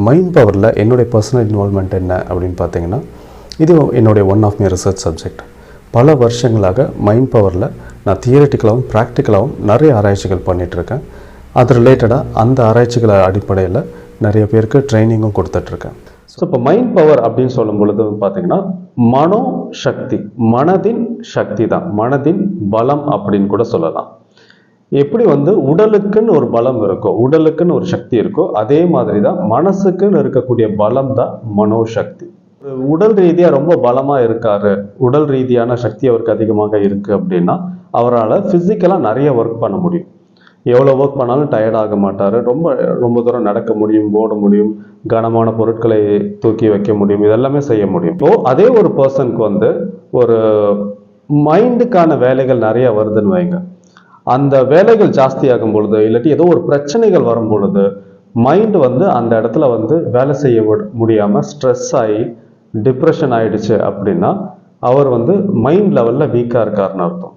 Mind பவரில் என்னுடைய personal involvement என்ன அப்படின்னு பார்த்தீங்கன்னா, இது என்னுடைய one of my research subject. பல வருஷங்களாக மைண்ட் பவரில் நான் தியரிட்டிக்கலாகவும் ப்ராக்டிக்கலாகவும் நிறைய ஆராய்ச்சிகள் பண்ணிகிட்ருக்கேன். அது ரிலேட்டடாக அந்த ஆராய்ச்சிகள் அடிப்படையில் நிறைய பேருக்கு ட்ரைனிங்கும் கொடுத்துட்ருக்கேன். ஸோ இப்போ மைண்ட் பவர் அப்படின்னு சொல்லும் பொழுது பார்த்தீங்கன்னா, மனோ சக்தி, மனதின் சக்தி தான், மனதின் பலம் அப்படின்னு கூட சொல்லலாம். எப்படி உடலுக்குன்னு ஒரு பலம் இருக்கோ, உடலுக்குன்னு ஒரு சக்தி இருக்கோ, அதே மாதிரி தான் மனசுக்குன்னு இருக்கக்கூடிய பலம் தான் மனோசக்தி. உடல் ரீதியாக ரொம்ப பலமாக இருக்காரு, உடல் ரீதியான சக்தி அவருக்கு அதிகமாக இருக்குது அப்படின்னா, அவரால் ஃபிசிக்கலாக நிறைய ஒர்க் பண்ண முடியும். எவ்வளோ ஒர்க் பண்ணாலும் டயர்ட் ஆக மாட்டார். ரொம்ப தூரம் நடக்க முடியும், ஓட முடியும், கனமான பொருட்களை தூக்கி வைக்க முடியும், இதெல்லாமே செய்ய முடியும். ஸோ அதே ஒரு பர்சனுக்கு ஒரு மைண்டுக்கான வேலைகள் நிறைய வருதுன்னு வைங்க. அந்த வேலைகள் ஜாஸ்தியாகும் பொழுது, இல்லாட்டி ஏதோ ஒரு பிரச்சனைகள் வரும் பொழுது, மைண்ட் அந்த இடத்துல வேலை செய்ய முடியாமல் ஸ்ட்ரெஸ் ஆகி டிப்ரெஷன் ஆயிடுச்சு அப்படின்னா, அவர் மைண்ட் லெவலில் வீக்காக இருக்காருன்னு அர்த்தம்.